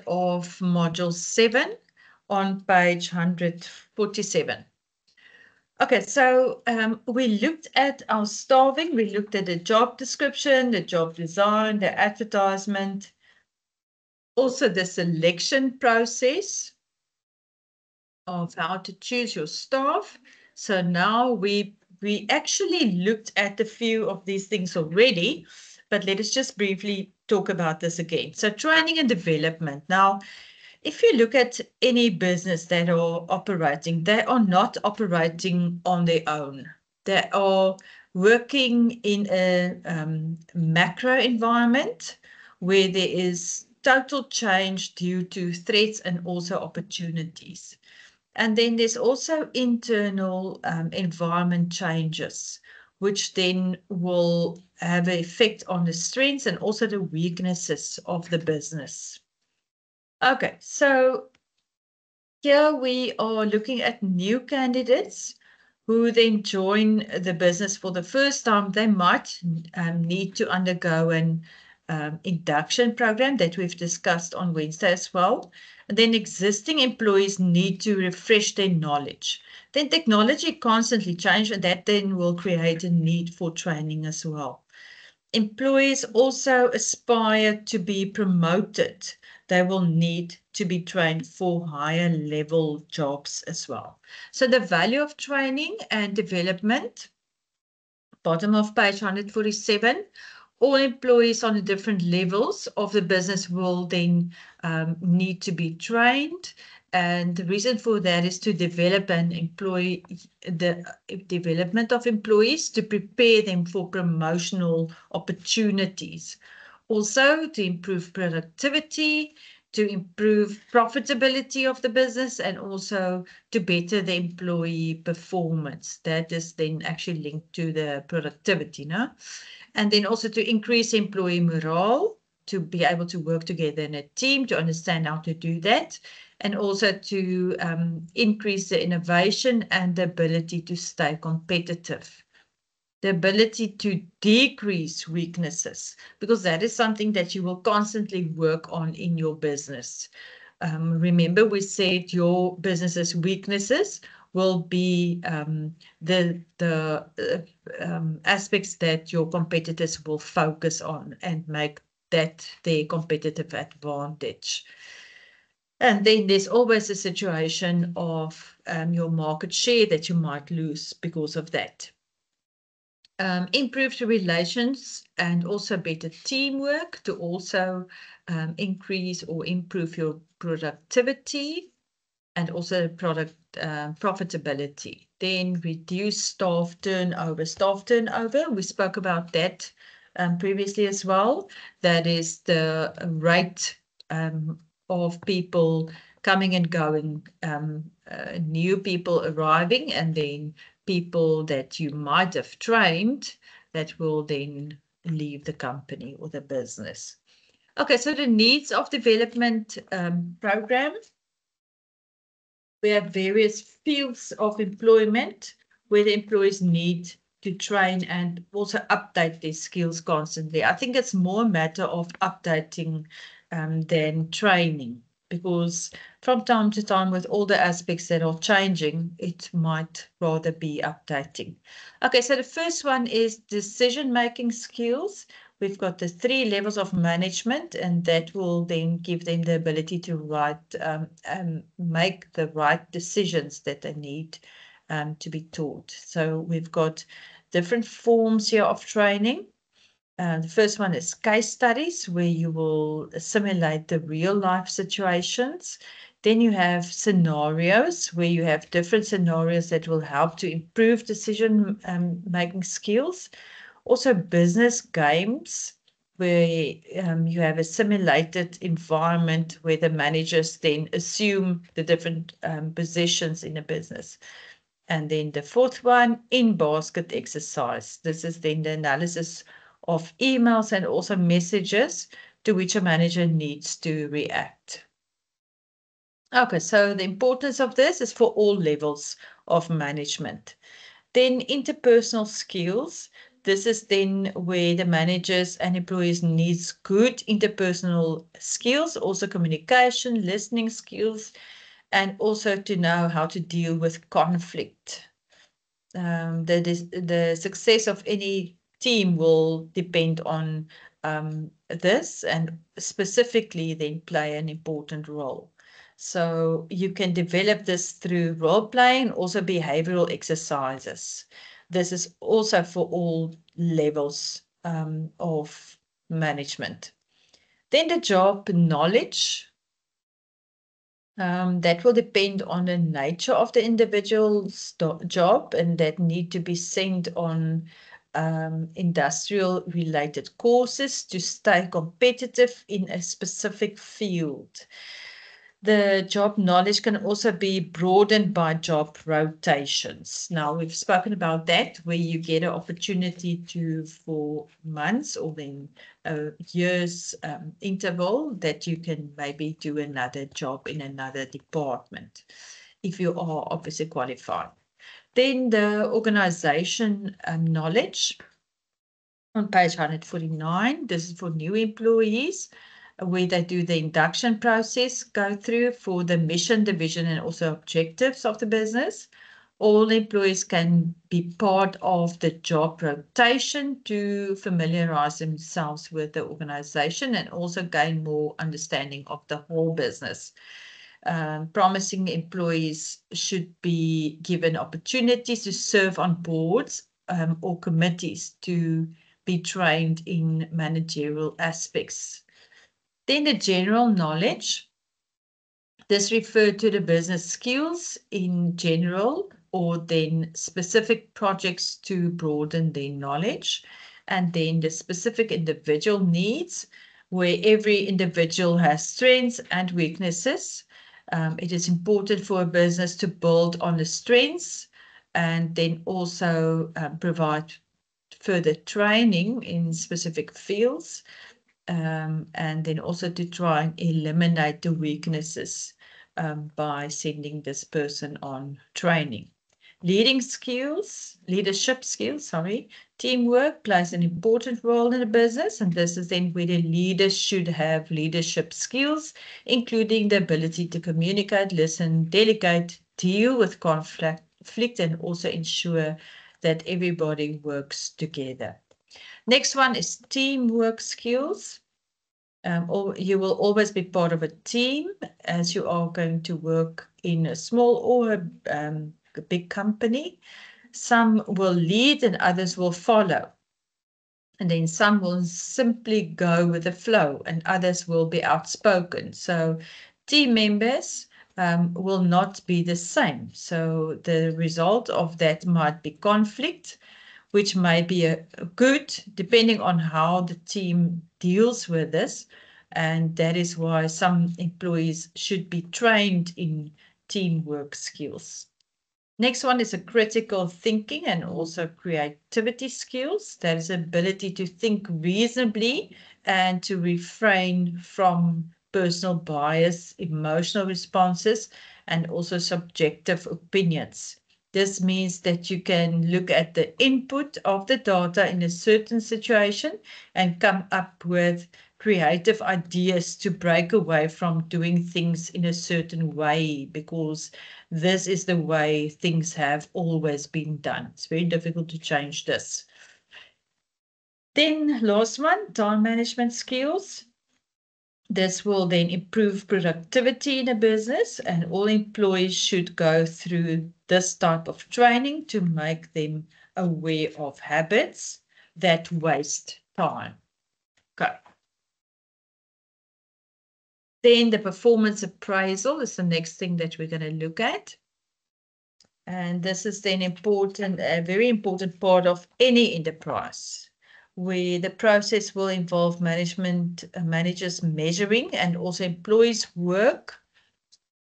of Module 7 on page 147. Okay, so we looked at our staffing, we looked at the job description, the job design, the advertisement, also the selection process of how to choose your staff. So now we actually looked at a few of these things already, but let us just briefly talk about this again. So training and development. Now, if you look at any business that are operating, they are not operating on their own. They are working in a macro environment where there is total change due to threats and also opportunities. And then there's also internal environment changes, which then will have an effect on the strengths and also the weaknesses of the business. Okay, so here we are looking at new candidates who then join the business for the first time. They might need to undergo an induction program that we've discussed on Wednesday as well. And then existing employees need to refresh their knowledge. Then technology constantly changes, and that then will create a need for training as well. Employees also aspire to be promoted. They will need to be trained for higher level jobs as well. So the value of training and development, bottom of page 147, all employees on the different levels of the business will then need to be trained. And the reason for that is to develop the development of employees to prepare them for promotional opportunities. Also to improve productivity, to improve profitability of the business, and also to better the employee performance. That is then actually linked to the productivity, no? And then also to increase employee morale, to be able to work together in a team, to understand how to do that, and also to increase the innovation and the ability to stay competitive. The ability to decrease weaknesses, because that is something that you will constantly work on in your business. Remember, we said your business's weaknesses will be the aspects that your competitors will focus on and make that their competitive advantage. And then there's always a situation of your market share that you might lose because of that. Improved relations and also better teamwork to also increase or improve your productivity and also product profitability. Then reduce staff turnover. Staff turnover, we spoke about that previously as well. That is the rate of people coming and going, new people arriving, and then people that you might have trained that will then leave the company or the business. Okay, so the needs of development program. We have various fields of employment where the employees need to train and also update their skills constantly. I think it's more a matter of updating than training, because from time to time, with all the aspects that are changing, it might rather be updating. Okay, so the first one is decision-making skills. We've got the 3 levels of management, and that will then give them the ability to make the right decisions that they need to be taught. So we've got different forms here of training. The first one is case studies, where you will simulate the real life situations. Then you have scenarios, where you have different scenarios that will help to improve decision making skills. Also business games, where you have a simulated environment where the managers then assume the different positions in a business. And then the fourth one, in-basket exercise. This is then the analysis of emails and also messages to which a manager needs to react. Okay, so the importance of this is for all levels of management. Then interpersonal skills. This is then where the managers and employees needs good interpersonal skills, also communication, listening skills, and also to know how to deal with conflict. The success of any team will depend on this, and specifically then play an important role. So you can develop this through role playing, also behavioral exercises. This is also for all levels of management. Then the job knowledge. That will depend on the nature of the individual's job, and that need to be sent on industrial related courses to stay competitive in a specific field. The job knowledge can also be broadened by job rotations. Now, we've spoken about that, where you get an opportunity to, for months or then a year's interval, that you can maybe do another job in another department, if you are obviously qualified. Then the organization knowledge on page 149. This is for new employees, where they do the induction process, go through for the mission, the vision, and also objectives of the business. All employees can be part of the job rotation to familiarize themselves with the organization and also gain more understanding of the whole business. Promising employees should be given opportunities to serve on boards or committees to be trained in managerial aspects. Then the general knowledge. This referred to the business skills in general, or then specific projects to broaden their knowledge. And then the specific individual needs, where every individual has strengths and weaknesses. It is important for a business to build on the strengths and then also provide further training in specific fields, and then also to try and eliminate the weaknesses by sending this person on training. Leadership skills, teamwork plays an important role in a business, and this is then where the leaders should have leadership skills, including the ability to communicate, listen, delegate, deal with conflict, and also ensure that everybody works together. Next one is teamwork skills. You will always be part of a team, as you are going to work in a small or a big company. Some will lead and others will follow. And then some will simply go with the flow and others will be outspoken. So team members will not be the same. So the result of that might be conflict, which may be a good, depending on how the team deals with this. And that is why some employees should be trained in teamwork skills. Next one is a critical thinking and also creativity skills. That is ability to think reasonably and to refrain from personal bias, emotional responses, and also subjective opinions. This means that you can look at the input of the data in a certain situation and come up with creative ideas to break away from doing things in a certain way, because this is the way things have always been done. It's very difficult to change this. Then last one, time management skills. This will then improve productivity in a business, and all employees should go through this type of training to make them aware of habits that waste time. Okay. Then the performance appraisal is the next thing that we're going to look at. And this is then important, a very important part of any enterprise, where the process will involve managers measuring and also employees' work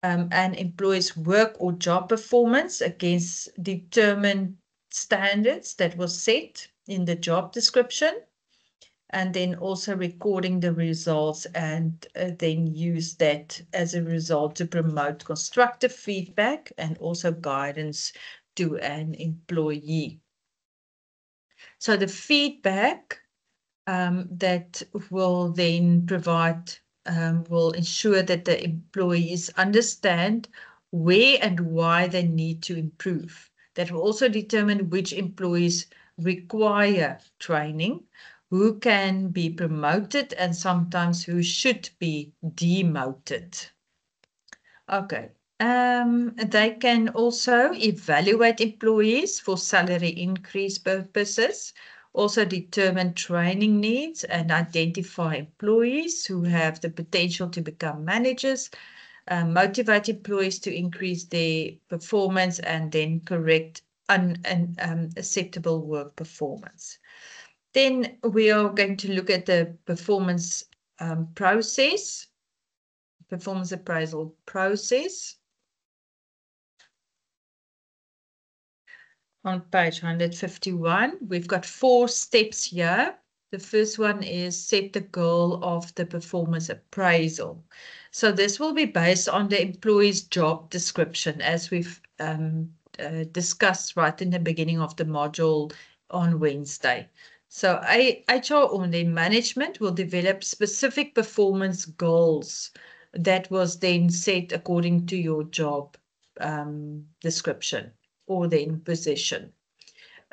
or job performance against determined standards that was set in the job description, and then also recording the results and then use that as a result to promote constructive feedback and also guidance to an employee. So the feedback that will then provide, will ensure that the employees understand where and why they need to improve. That will also determine which employees require training, who can be promoted, and sometimes who should be demoted. Okay. They can also evaluate employees for salary increase purposes, also determine training needs and identify employees who have the potential to become managers, motivate employees to increase their performance, and then correct unacceptable work performance. Then we are going to look at the performance process, performance appraisal process. On page 151, we've got 4 steps here. The first one is set the goal of the performance appraisal. So this will be based on the employee's job description, as we've discussed right in the beginning of the module on Wednesday. So HR or the management will develop specific performance goals that was then set according to your job description or then position.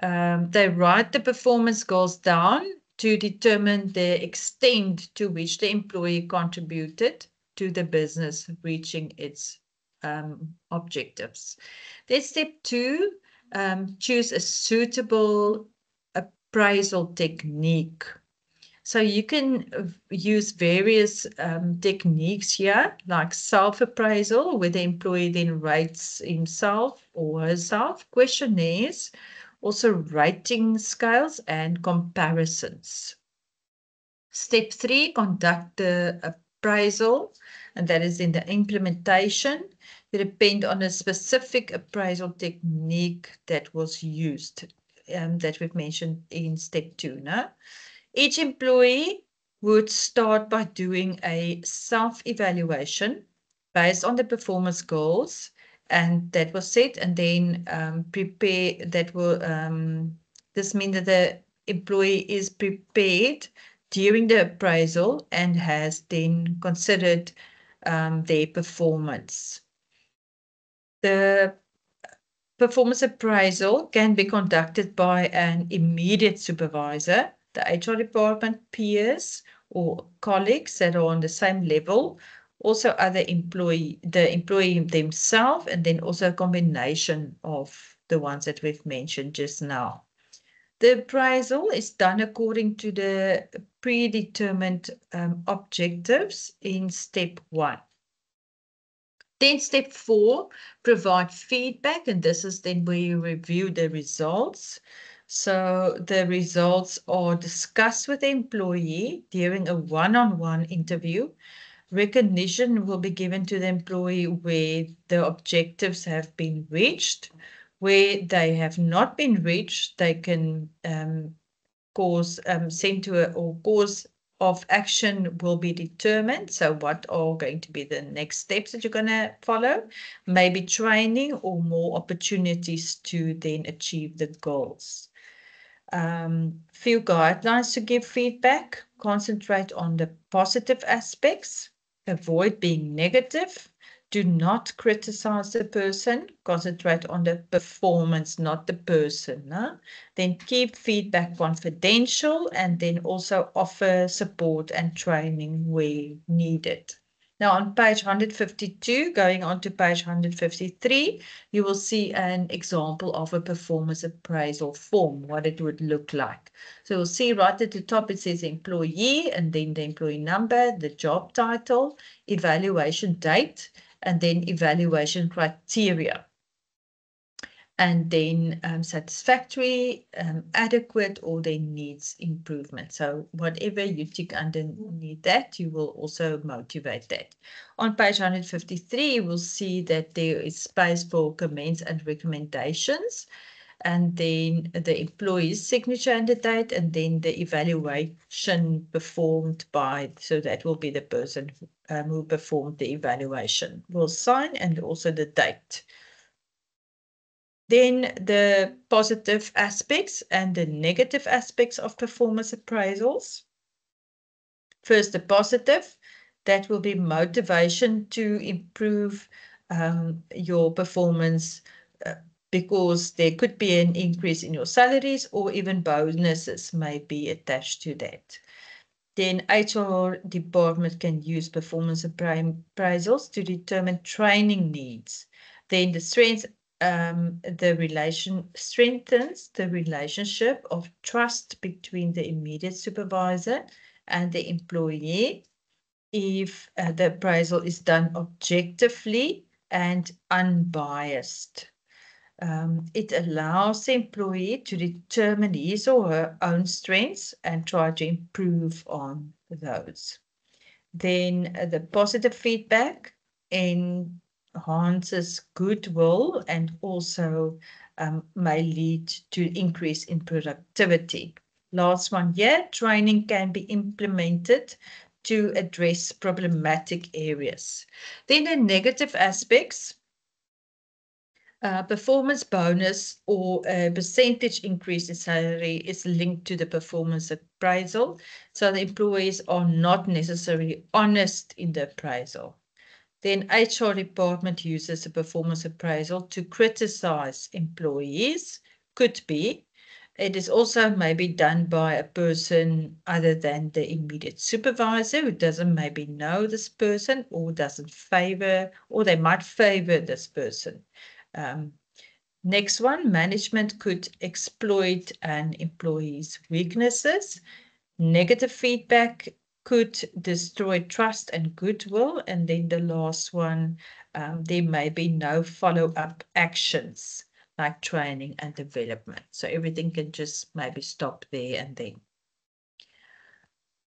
They write the performance goals down to determine the extent to which the employee contributed to the business reaching its objectives. Then step 2, choose a suitable appraisal technique. So you can use various techniques here, like self-appraisal, where the employee then rates himself or herself, questionnaires, also rating scales and comparisons. Step 3, conduct the appraisal, and that is in the implementation. It depends on a specific appraisal technique that was used, that we've mentioned in step 2. No? Each employee would start by doing a self-evaluation based on the performance goals, and that was set, and then prepare. That will this means that the employee is prepared during the appraisal and has then considered their performance. The performance appraisal can be conducted by an immediate supervisor, the HR department, peers, or colleagues that are on the same level, also the employee themselves, and then also a combination of the ones that we've mentioned just now. The appraisal is done according to the predetermined objectives in step 1. Then step 4, provide feedback, and this is then where you review the results. So the results are discussed with the employee during a one-on-one interview. Recognition will be given to the employee where the objectives have been reached. Where they have not been reached, they can send to or course of action will be determined. So what are going to be the next steps that you're going to follow? Maybe training or more opportunities to then achieve the goals. Few guidelines to give feedback. Concentrate on the positive aspects. Avoid being negative. Do not criticize the person. Concentrate on the performance, not the person. No? Then keep feedback confidential, and then also offer support and training where needed. Now on page 152, going on to page 153, you will see an example of a performance appraisal form, what it would look like. So you'll see right at the top it says employee, and then the employee number, the job title, evaluation date, and then evaluation criteria. And then satisfactory, adequate, or then needs improvement. So whatever you tick underneath that, you will also motivate that. On page 153, you will see that there is space for comments and recommendations, and then the employee's signature and the date, and then the evaluation performed by, so that will be the person who performed the evaluation will sign, and also the date. Then the positive aspects and the negative aspects of performance appraisals. First, the positive, that will be motivation to improve your performance because there could be an increase in your salaries or even bonuses may be attached to that. Then HR department can use performance appraisals to determine training needs. Then the strengthens the relationship of trust between the immediate supervisor and the employee if the appraisal is done objectively and unbiased. It allows the employee to determine his or her own strengths and try to improve on those. Then the positive feedback enhances goodwill and also may lead to increase in productivity. Last one here, training can be implemented to address problematic areas. Then the negative aspects, performance bonus or a percentage increase in salary is linked to the performance appraisal. So the employees are not necessarily honest in the appraisal. Then HR department uses a performance appraisal to criticize employees. Could be. It is also maybe done by a person other than the immediate supervisor who doesn't maybe know this person or doesn't favor, or they might favor this person. Next one, management could exploit an employee's weaknesses. Negative feedback could destroy trust and goodwill. And then the last one, there may be no follow-up actions like training and development. So everything can just maybe stop there and then.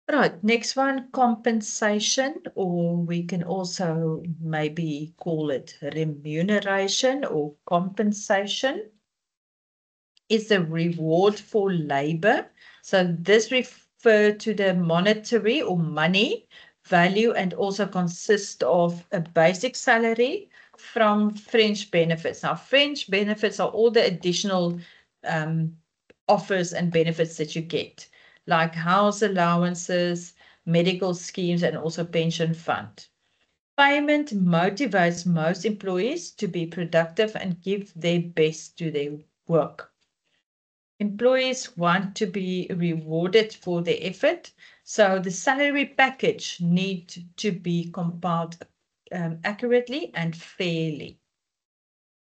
Right, next one, compensation, or we can also maybe call it remuneration or compensation, is the reward for labor. So this refers to the monetary or money value and also consists of a basic salary from fringe benefits. Now, fringe benefits are all the additional offers and benefits that you get, like house allowances, medical schemes, and also pension fund. Payment motivates most employees to be productive and give their best to their work. Employees want to be rewarded for their effort, so the salary package needs to be compiled accurately and fairly.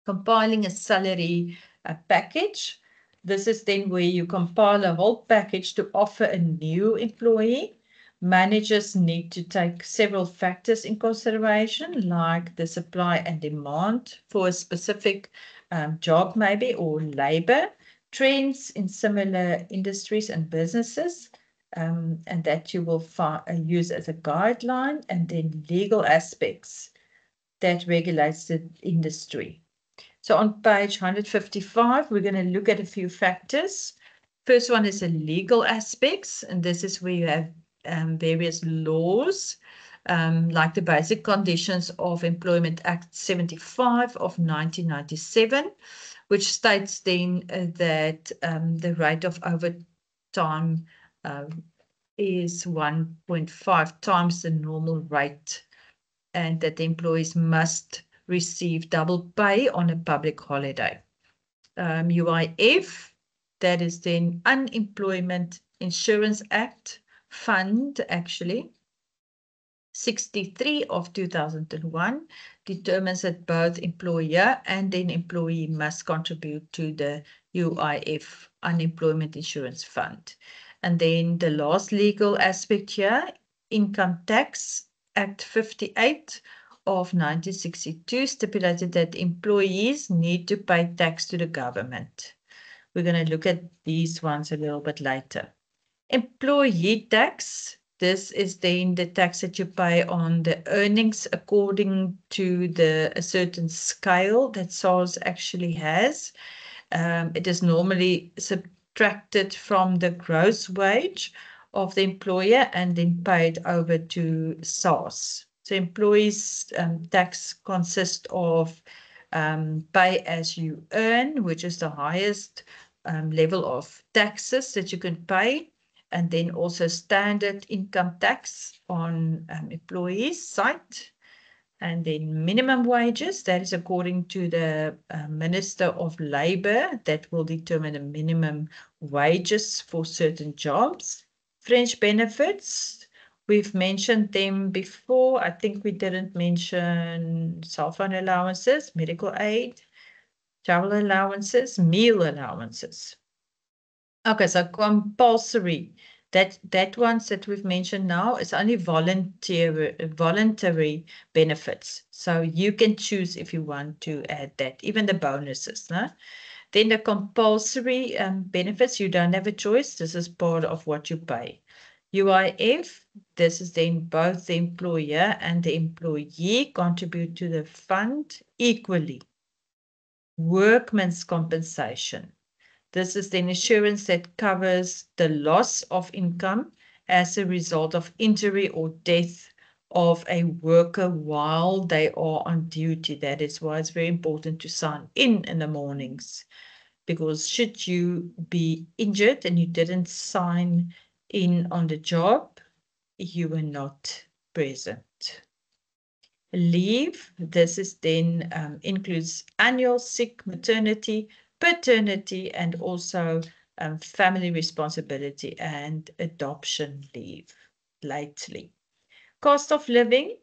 Compiling a salary package. This is then where you compile a whole package to offer a new employee. Managers need to take several factors in consideration, like the supply and demand for a specific job maybe, or labor, trends in similar industries and businesses, and that you will use as a guideline, and then legal aspects that regulates the industry. So on page 155, we're going to look at a few factors. First one is the legal aspects, and this is where you have various laws, like the Basic Conditions of Employment Act 75 of 1997, which states then that the rate of overtime is 1.5 times the normal rate, and that the employees must receive double pay on a public holiday. UIF, that is then Unemployment Insurance Act Fund, actually, 63 of 2001, determines that both employer and then employee must contribute to the UIF, Unemployment Insurance Fund. And then the last legal aspect here, Income Tax Act 58 of 1962 stipulated that employees need to pay tax to the government. We're going to look at these ones a little bit later. Employee tax, this is then the tax that you pay on the earnings according to a certain scale that SARS actually has. It is normally subtracted from the gross wage of the employer and then paid over to SARS. So employees' tax consists of pay as you earn, which is the highest level of taxes that you can pay, and then also standard income tax on employees' side, and then minimum wages, that is according to the Minister of Labour, that will determine the minimum wages for certain jobs. Fringe benefits, we've mentioned them before. I think we didn't mention cell phone allowances, medical aid, travel allowances, meal allowances. Okay, so compulsory. That ones that we've mentioned now is only voluntary benefits. So you can choose if you want to add that, even the bonuses. No? Then the compulsory benefits, you don't have a choice. This is part of what you pay. UIF, this is then both the employer and the employee contribute to the fund equally. Workman's compensation. This is the insurance that covers the loss of income as a result of injury or death of a worker while they are on duty. That is why it's very important to sign in the mornings, because should you be injured and you didn't sign in on the job, you were not present. Leave, this is then includes annual sick, maternity, paternity, and also family responsibility and adoption leave, lately. Cost of living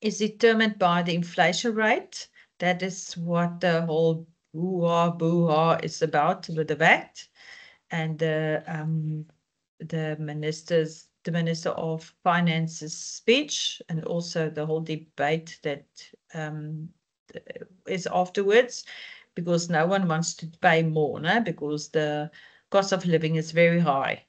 is determined by the inflation rate. That is what the whole boo-ha is about with the VAT. And the Minister of Finance's speech, and also the whole debate that is afterwards, because no one wants to pay more, no? Because the cost of living is very high.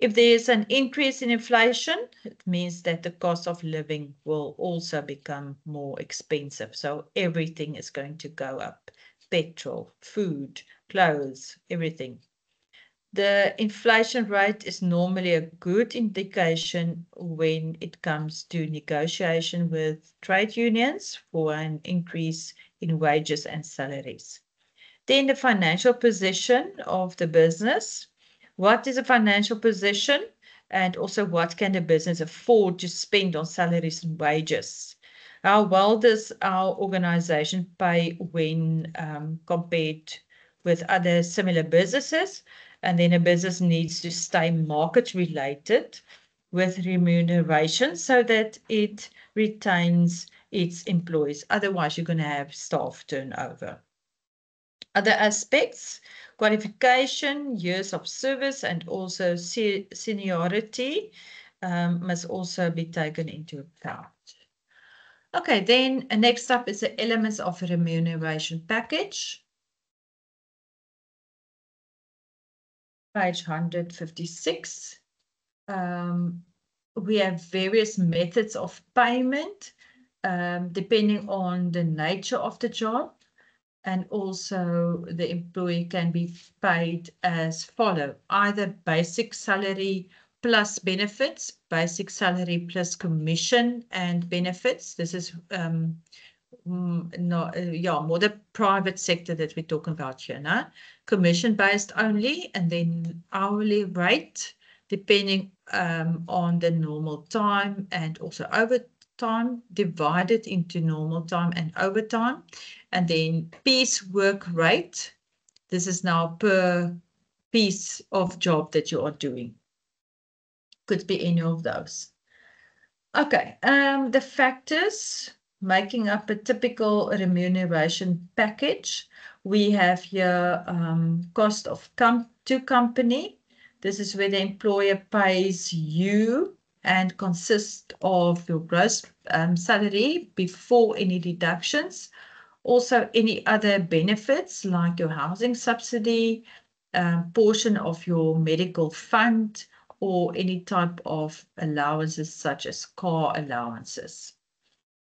If there is an increase in inflation, it means that the cost of living will also become more expensive. So everything is going to go up. Petrol, food, clothes, everything. The inflation rate is normally a good indication when it comes to negotiation with trade unions for an increase in wages and salaries. Then the financial position of the business. What is a financial position? And also, what can the business afford to spend on salaries and wages? How well does our organization pay when compared with other similar businesses? And then a business needs to stay market related with remuneration so that it retains its employees. Otherwise, you're going to have staff turnover. Other aspects, qualification, years of service, and also seniority must also be taken into account. Okay, then next up is the elements of a remuneration package. Page 156. We have various methods of payment depending on the nature of the job. And also the employee can be paid as follow, either basic salary plus benefits, basic salary plus commission and benefits. This is more the private sector that we're talking about here now. Commission based only, and then hourly rate depending on the normal time and also overtime, divided into normal time and overtime. And then piece work rate. This is now per piece of job that you are doing. Could be any of those. Okay, the factors making up a typical remuneration package. We have here cost of to company. This is where the employer pays you and consists of your gross salary before any deductions. Also, any other benefits like your housing subsidy, portion of your medical fund, or any type of allowances such as car allowances.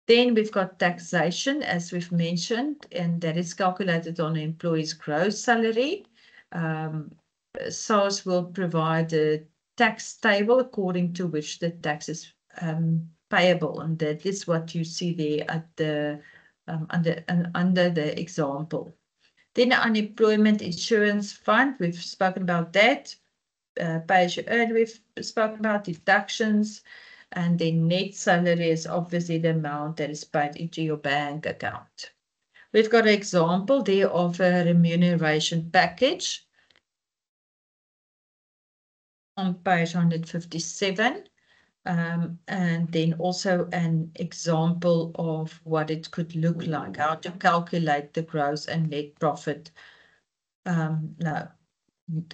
Then we've got taxation, as we've mentioned, and that is calculated on an employee's gross salary. SARS will provide a tax table according to which the tax is payable, and that is what you see there at the under the example. Then the unemployment insurance fund, we've spoken about that. Pay as you earn, we've spoken about deductions. And then net salary is obviously the amount that is paid into your bank account. We've got an example there of a remuneration package on page 157. And then also an example of what it could look like, how to calculate the gross and net profit,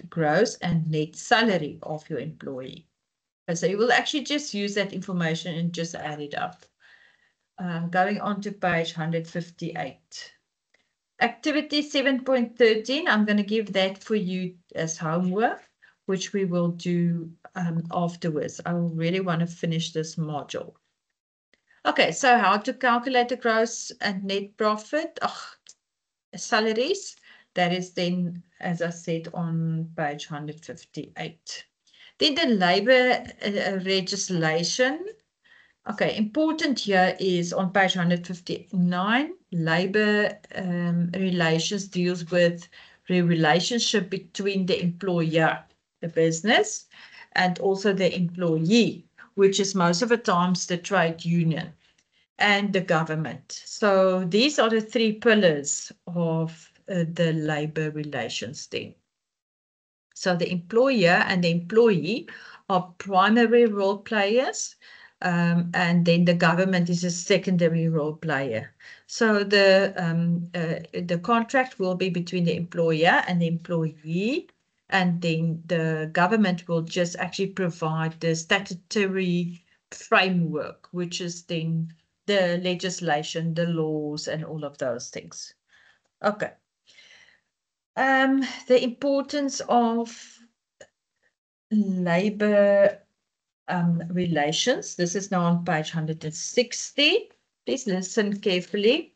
gross and net salary of your employee. So you will actually just use that information and just add it up. Going on to page 158. Activity 7.13, I'm going to give that for you as homework, which we will do afterwards. I really want to finish this module. Okay, so how to calculate the gross and net profit, salaries. That is then, as I said, on page 158. Then the labor legislation. Okay, important here is on page 159, labor relations deals with the relationship between the employer, the business, and also the employee, which is most of the times the trade union and the government. So these are the three pillars of the labor relations then. So the employer and the employee are primary role players, and then the government is a secondary role player. So the contract will be between the employer and the employee, and then the government will just actually provide the statutory framework, which is then the legislation, the laws, and all of those things. Okay. The importance of labor relations. This is now on page 160. Please listen carefully.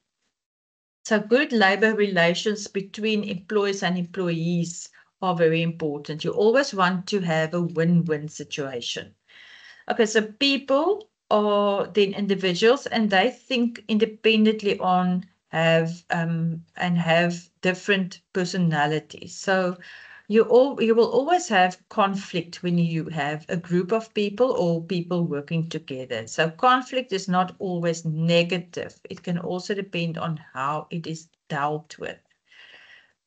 So good labor relations between employers and employees are very important. You always want to have a win-win situation. Okay, so people are then individuals and they think independently and have different personalities. So you will always have conflict when you have a group of people or people working together. So conflict is not always negative. It can also depend on how it is dealt with.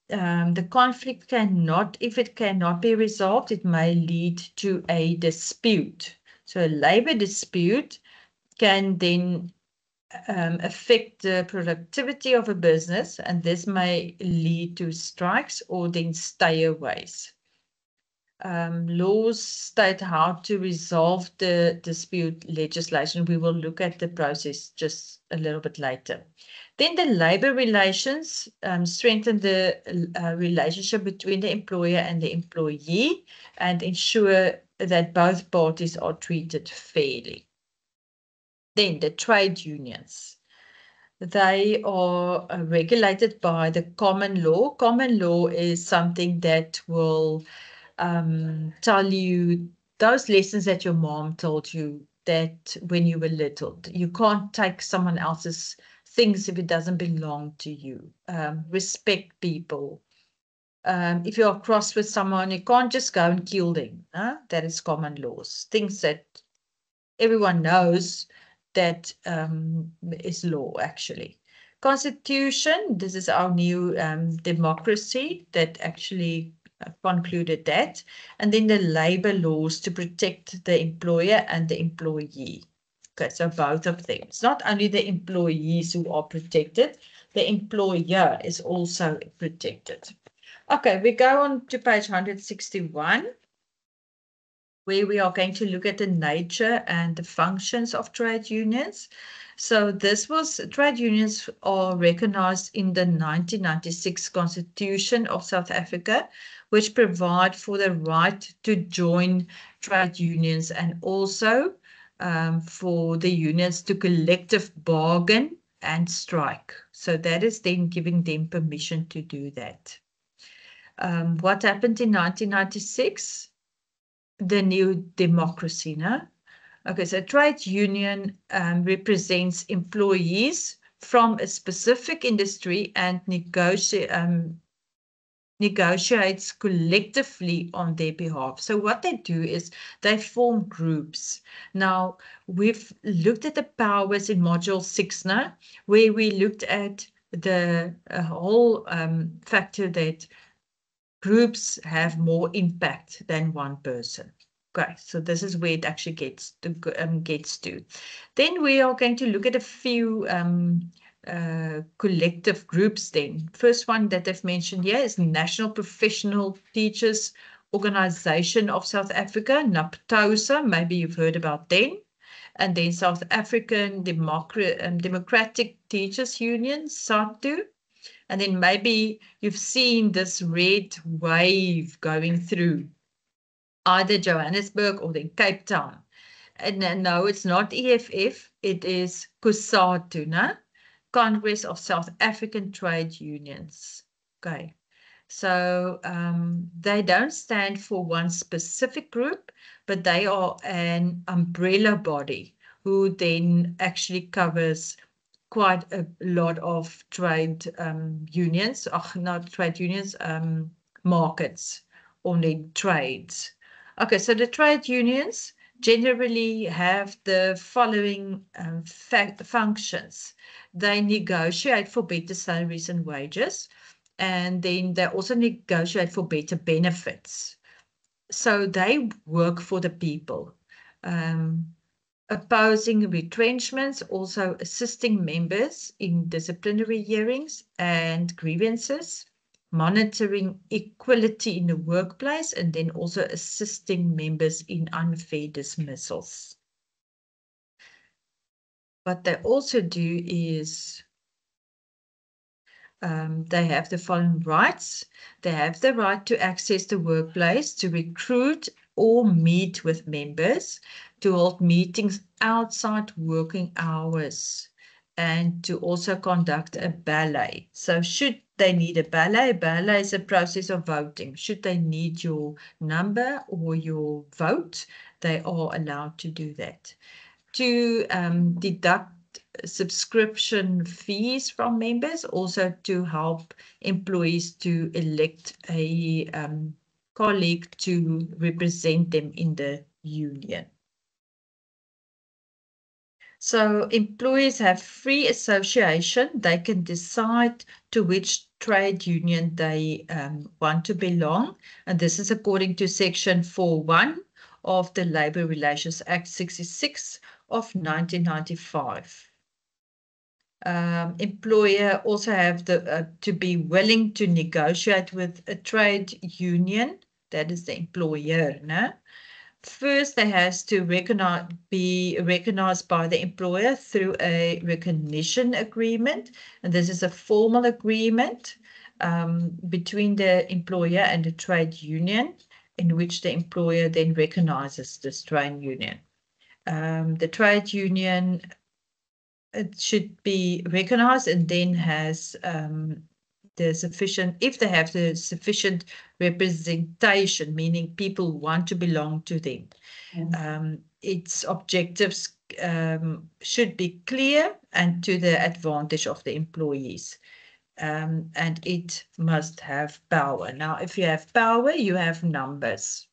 The conflict cannot, if it cannot be resolved, it may lead to a dispute. So a labor dispute can then affect the productivity of a business, and this may lead to strikes or then stayaways. Laws state how to resolve the dispute legislation. We will look at the process just a little bit later. Then the labor relations strengthen the relationship between the employer and the employee and ensure that both parties are treated fairly. Then the trade unions. They are regulated by the common law. Common law is something that will tell you those lessons that your mom told you that when you were little. You can't take someone else's things if it doesn't belong to you. Respect people. If you're cross with someone, you can't just go and kill them. That is common laws. Things that everyone knows that is law, actually. Constitution, this is our new democracy that actually concluded that. And then the labor laws to protect the employer and the employee. Okay, so both of them. It's not only the employees who are protected, the employer is also protected. Okay, we go on to page 161. Where we are going to look at the nature and the functions of trade unions. So trade unions are recognized in the 1996 Constitution of South Africa, which provide for the right to join trade unions and also for the unions to collective bargain and strike. So that is then giving them permission to do that. What happened in 1996? The new democracy, no? Okay, so trade union represents employees from a specific industry and negotiates collectively on their behalf. So what they do is they form groups. Now, we've looked at the powers in Module 6 now, where we looked at the whole factor that groups have more impact than one person. Okay, so this is where it actually gets to. Then we are going to look at a few collective groups then. First one that they've mentioned here is National Professional Teachers Organization of South Africa, NAPTOSA, maybe you've heard about them. And then South African Democratic Teachers Union, SADTU. And then maybe you've seen this red wave going through either Johannesburg or then Cape Town. And no, it's not EFF, it is COSATU, no? Congress of South African Trade Unions. Okay, so they don't stand for one specific group, but they are an umbrella body who then actually covers quite a lot of trade unions, not trade unions, markets, only trades. Okay, so the trade unions generally have the following functions. They negotiate for better salaries and wages, and then they also negotiate for better benefits. So they work for the people. Opposing retrenchments, also assisting members in disciplinary hearings and grievances, monitoring equality in the workplace, and then also assisting members in unfair dismissals. What they also do is they have the following rights. They have the right to access the workplace, to recruit or meet with members, to hold meetings outside working hours, and to also conduct a ballet. So should they need a ballet is a process of voting. Should they need your number or your vote, they are allowed to do that. To deduct subscription fees from members, also to help employees to elect a colleague to represent them in the union. So employees have free association. They can decide to which trade union they want to belong. And this is according to Section 4.1 of the Labour Relations Act 66 of 1995. Employer also have to be willing to negotiate with a trade union. That is the employer, no? First, they has to be recognized by the employer through a recognition agreement. And this is a formal agreement between the employer and the trade union, in which the employer then recognizes this trade union. The trade union, it should be recognized and then has the sufficient, if they have the sufficient representation, meaning people want to belong to them. Its objectives should be clear and to the advantage of the employees. And it must have power. Now, if you have power, you have numbers.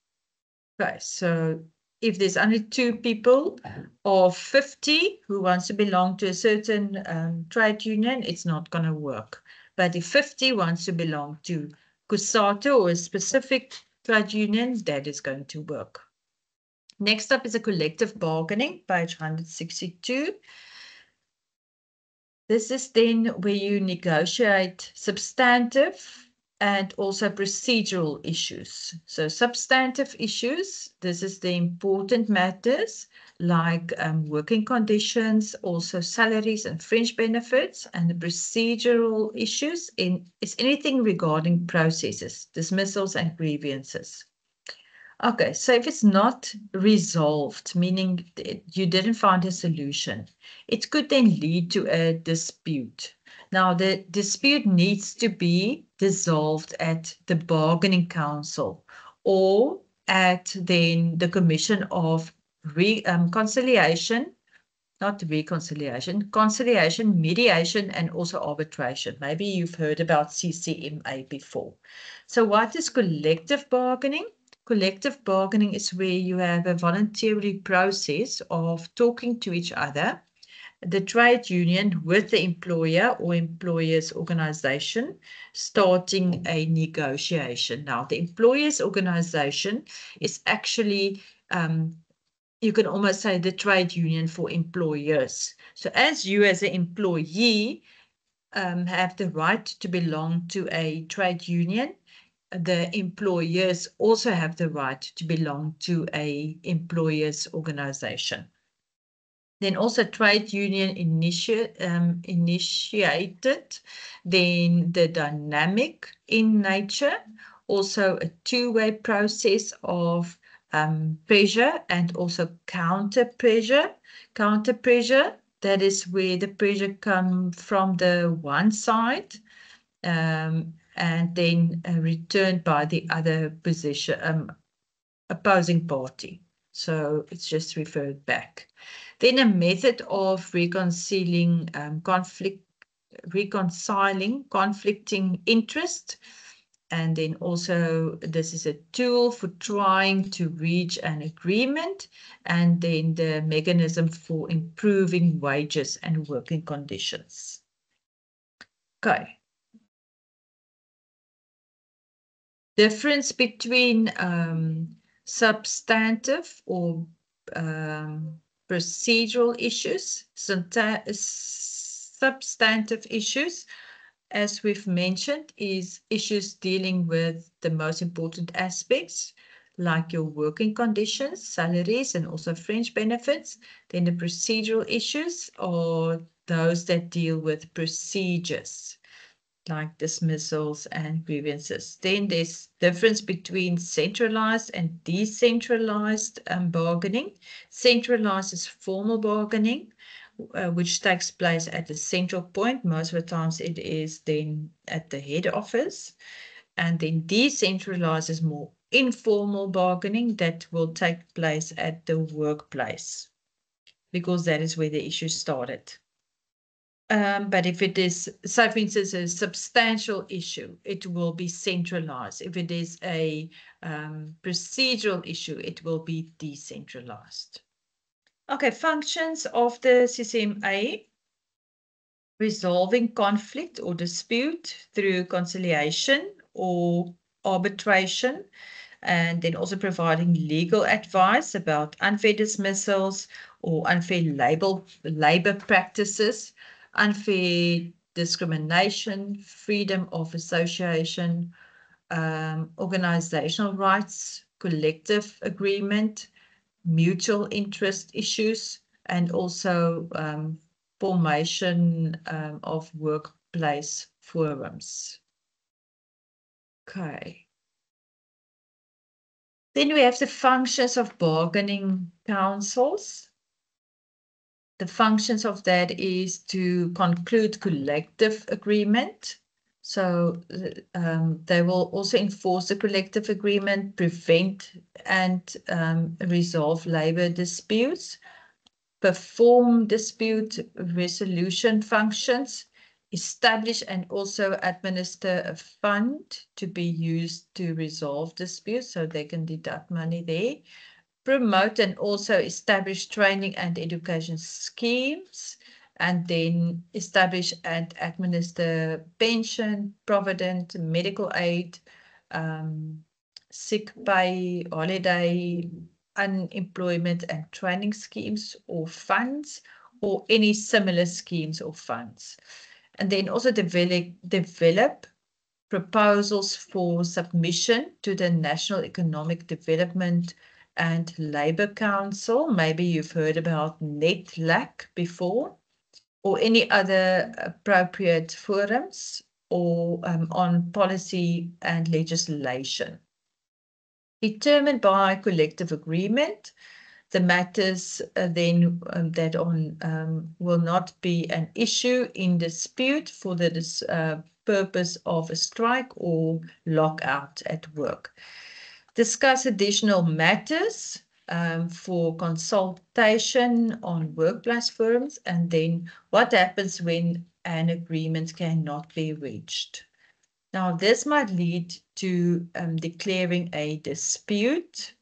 Okay, so if there's only 2 people or 50 who wants to belong to a certain trade union, it's not going to work. But if 50 wants to belong to COSATU or a specific trade union, that is going to work. Next up is a collective bargaining, page 162. This is then where you negotiate substantive and also procedural issues. So substantive issues, this is the important matters like working conditions, also salaries and fringe benefits, and the procedural issues is anything regarding processes, dismissals and grievances. Okay, so if it's not resolved, meaning you didn't find a solution, it could then lead to a dispute. Now, the dispute needs to be dissolved at the bargaining council or at then the Commission of Conciliation not reconciliation, conciliation, mediation, and also arbitration. Maybe you've heard about CCMA before. So what is collective bargaining? Collective bargaining is where you have a voluntary process of talking to each other, the trade union with the employer or employer's organization, starting a negotiation. Now, the employer's organization is actually you can almost say the trade union for employers. So as you as an employee have the right to belong to a trade union, the employers also have the right to belong to a employers organization. Then also trade union initiated, then the dynamic in nature, also a two-way process of pressure and also counter pressure. Counter pressure, that is where the pressure comes from the one side and then returned by the other position, opposing party. So it's just referred back. Then a method of reconciling conflicting interest. And then also this is a tool for trying to reach an agreement, and then the mechanism for improving wages and working conditions. Okay. Difference between substantive or procedural issues, substantive issues, as we've mentioned, is issues dealing with the most important aspects, like your working conditions, salaries, and also fringe benefits. Then the procedural issues are those that deal with procedures, like dismissals and grievances. Then there's difference between centralized and decentralized bargaining. Centralized is formal bargaining, which takes place at the central point. Most of the times it is then at the head office. And then decentralized is more informal bargaining that will take place at the workplace, because that is where the issue started. But if it is, so for instance, a substantial issue, it will be centralized. If it is a procedural issue, it will be decentralized. Okay, functions of the CCMA: resolving conflict or dispute through conciliation or arbitration, and then also providing legal advice about unfair dismissals or unfair labor practices, unfair discrimination, freedom of association, organizational rights, collective agreement, mutual interest issues, and also formation of workplace forums. Okay. Then we have the functions of bargaining councils. The functions of that is to conclude collective agreement. So they will also enforce the collective agreement, prevent and resolve labor disputes, perform dispute resolution functions, establish and also administer a fund to be used to resolve disputes, so they can deduct money there. Promote and also establish training and education schemes, and then establish and administer pension, provident, medical aid, sick pay, holiday, unemployment and training schemes or funds, or any similar schemes or funds. And then also develop proposals for submission to the National Economic Development and Labour Council. Maybe you've heard about NEDLAC before, or any other appropriate forums, or on policy and legislation. Determined by collective agreement, the matters then that will not be an issue in dispute for the purpose of a strike or lockout at work. Discuss additional matters for consultation on workplace firms, and then what happens when an agreement cannot be reached. Now, this might lead to declaring a dispute.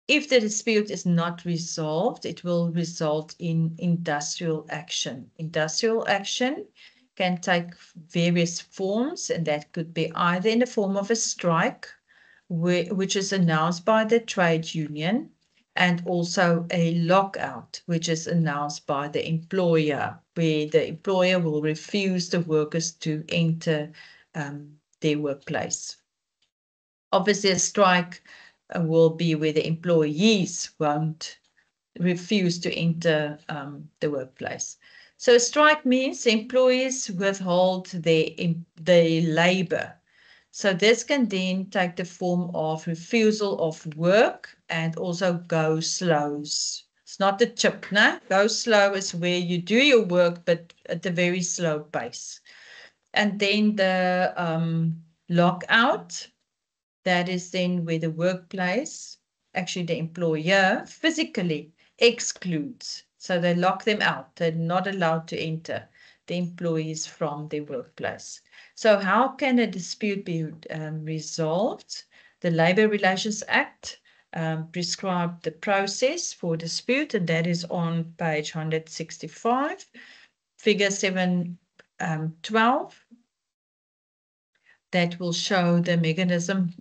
If the dispute is not resolved, it will result in industrial action. Industrial action can take various forms, and that could be either in the form of a strike, which is announced by the trade union, and also a lockout, which is announced by the employer, where the employer will refuse the workers to enter their workplace. Obviously, a strike will be where the employees won't refuse to enter the workplace. So a strike means employees withhold their labor. So this can then take the form of refusal of work and also go slows. It's not the chip, no? Go slow is where you do your work, but at a very slow pace. And then the lockout, that is then where the workplace, actually the employer, physically excludes. So they lock them out. They're not allowed to enter the employees from their workplace. So how can a dispute be resolved? The Labour Relations Act prescribed the process for dispute, and that is on page 165, figure 712. That will show the mechanism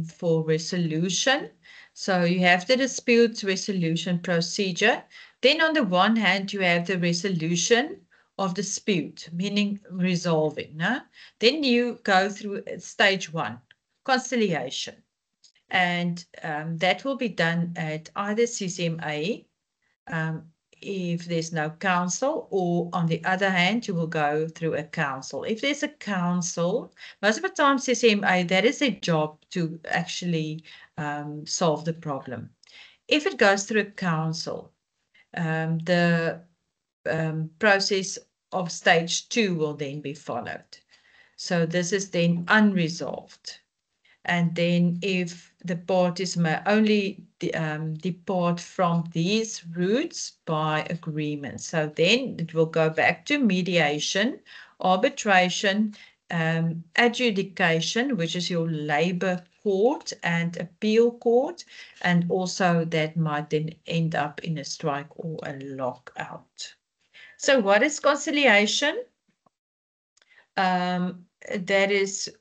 for resolution. So you have the dispute resolution procedure. Then on the one hand, you have the resolution of dispute, meaning resolving. No? Then you go through stage 1, conciliation. And that will be done at either CCMA, if there's no council, or on the other hand, you will go through a council. If there's a council, most of the time CCMA, that is their job to actually solve the problem. If it goes through a council, the process of stage 2 will then be followed. So this is then unresolved. And then if the parties may only depart from these routes by agreement. So then it will go back to mediation, arbitration, adjudication, which is your labor court and appeal court, and also that might then end up in a strike or a lockout. So what is conciliation? That is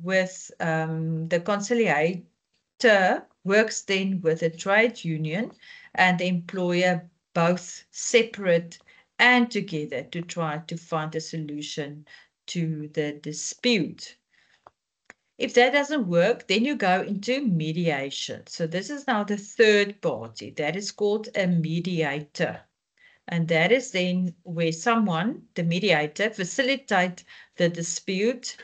with the conciliator works then with a trade union and the employer, both separate and together, to try to find a solution to the dispute. If that doesn't work, then you go into mediation. So this is now the third party. That is called a mediator. And that is then where someone, the mediator, facilitates the dispute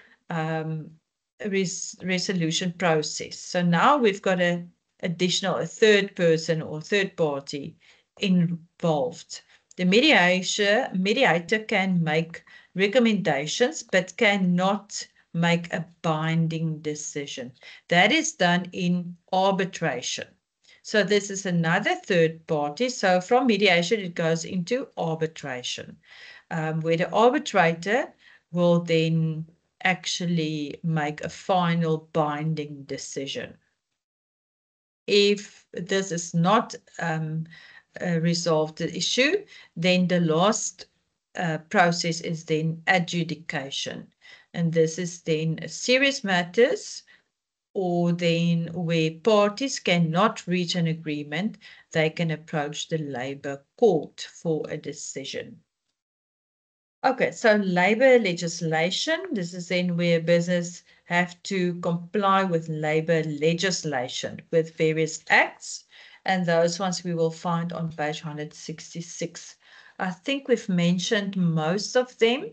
resolution process. So now we've got a third person or third party involved. The mediator can make recommendations, but cannot make a binding decision. That is done in arbitration. So this is another third party. So from mediation, it goes into arbitration, where the arbitrator will then actually make a final binding decision. If this is not resolved the issue, then the last process is then adjudication. And this is then serious matters, or then where parties cannot reach an agreement, they can approach the labor court for a decision. Okay, so labor legislation, this is then where business have to comply with labor legislation with various acts, and those ones we will find on page 166. I think we've mentioned most of them,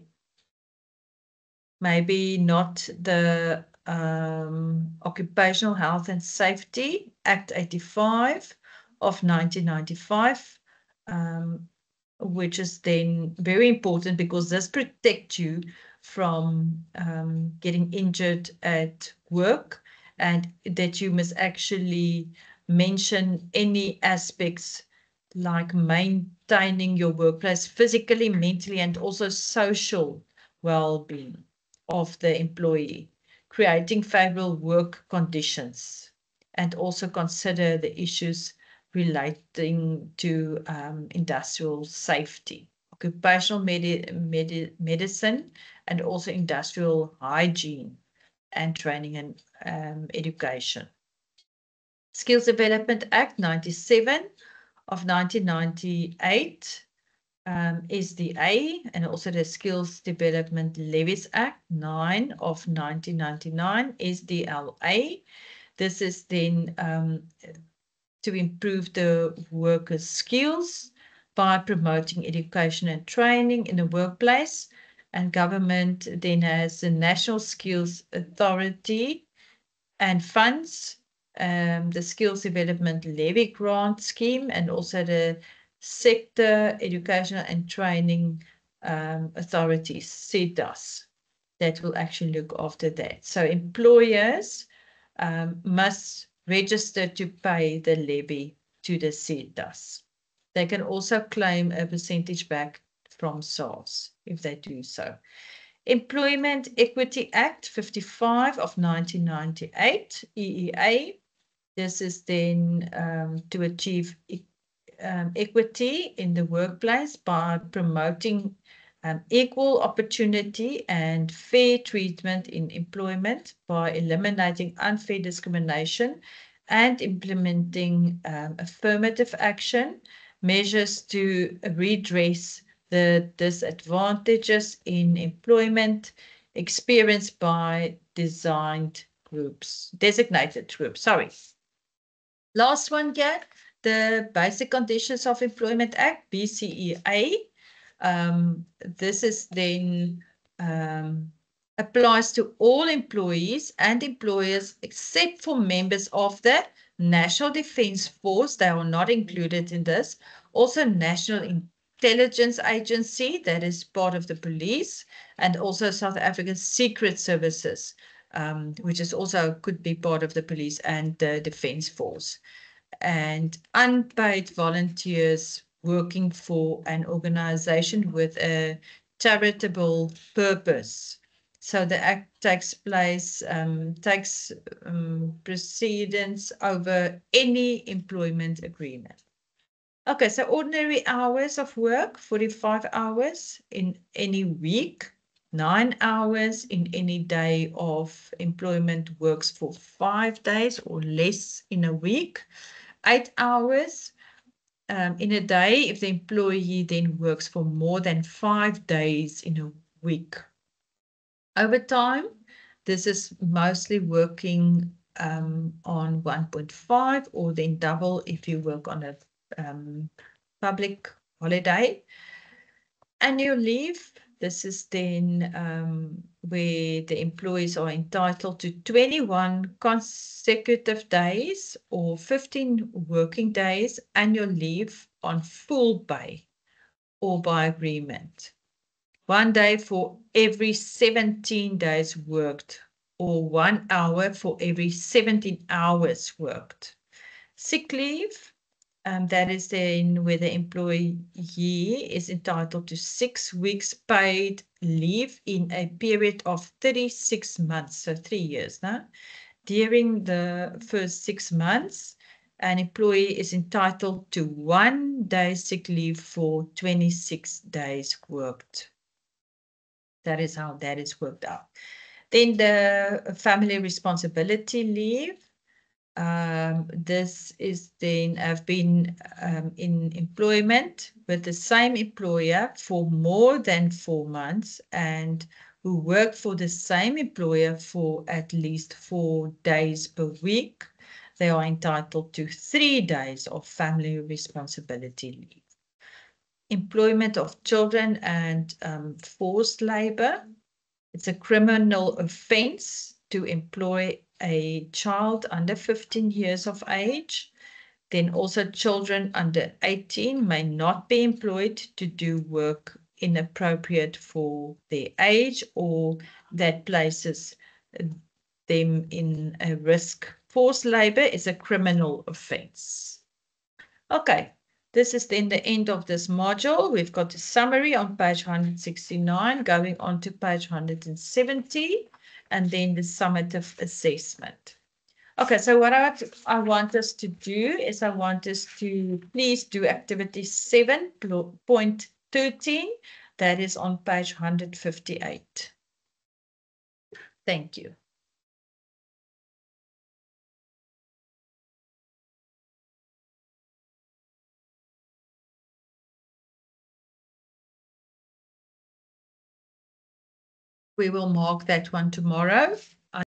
maybe not the Occupational Health and Safety Act 85 of 1995, which is then very important because this protects you from getting injured at work, and that you must actually mention any aspects like maintaining your workplace physically, mentally, and also social well-being of the employee, creating favorable work conditions, and also consider the issues relating to industrial safety, occupational medicine, and also industrial hygiene and training and education. Skills Development Act 97 of 1998 is the A, and also the Skills Development Levies Act 9 of 1999 is the LA. This is then to improve the workers' skills by promoting education and training in the workplace. And government then has the National Skills Authority and funds the Skills Development Levy Grant Scheme, and also the Sector Educational and Training Authorities, SETAs, that will actually look after that. So employers must register to pay the levy to the SETAs. They can also claim a percentage back from SARS if they do so. Employment Equity Act 55 of 1998, EEA. This is then to achieve equity in the workplace by promoting equal opportunity and fair treatment in employment by eliminating unfair discrimination and implementing affirmative action measures to redress the disadvantages in employment experienced by designated groups. Last one here, the Basic Conditions of Employment Act, BCEA. This is then applies to all employees and employers except for members of the National Defence Force. They are not included in this. Also National Intelligence Agency, that is part of the police, and also South African Secret Services, which is also could be part of the police and the Defence Force. And unpaid volunteers working for an organization with a charitable purpose. So the act takes precedence over any employment agreement. Okay, so ordinary hours of work, 45 hours in any week, 9 hours in any day of employment works for 5 days or less in a week, 8 hours in a day if the employee then works for more than 5 days in a week. Overtime, this is mostly working on 1.5 or then double if you work on a public holiday. Annual leave, this is then where the employees are entitled to 21 consecutive days or 15 working days annual leave on full pay or by agreement. 1 day for every 17 days worked or 1 hour for every 17 hours worked. Sick leave, that is then where the employee is entitled to 6 weeks paid leave in a period of 36 months, so 3 years now. During the first 6 months, an employee is entitled to 1 day sick leave for 26 days worked. That is how that is worked out. Then the family responsibility leave. This is then have been in employment with the same employer for more than 4 months and who work for the same employer for at least 4 days per week. They are entitled to 3 days of family responsibility leave. Employment of children and forced labor. It's a criminal offense to employ a child under 15 years of age. Then also children under 18 may not be employed to do work inappropriate for their age or that places them in a risk forced labor is a criminal offense. Okay, this is then the end of this module. We've got a summary on page 169, going on to page 170, and then the summative assessment. Okay, so what I want us to do is I want us to please do activity 7.13. That is on page 158. Thank you. We will mark that one tomorrow.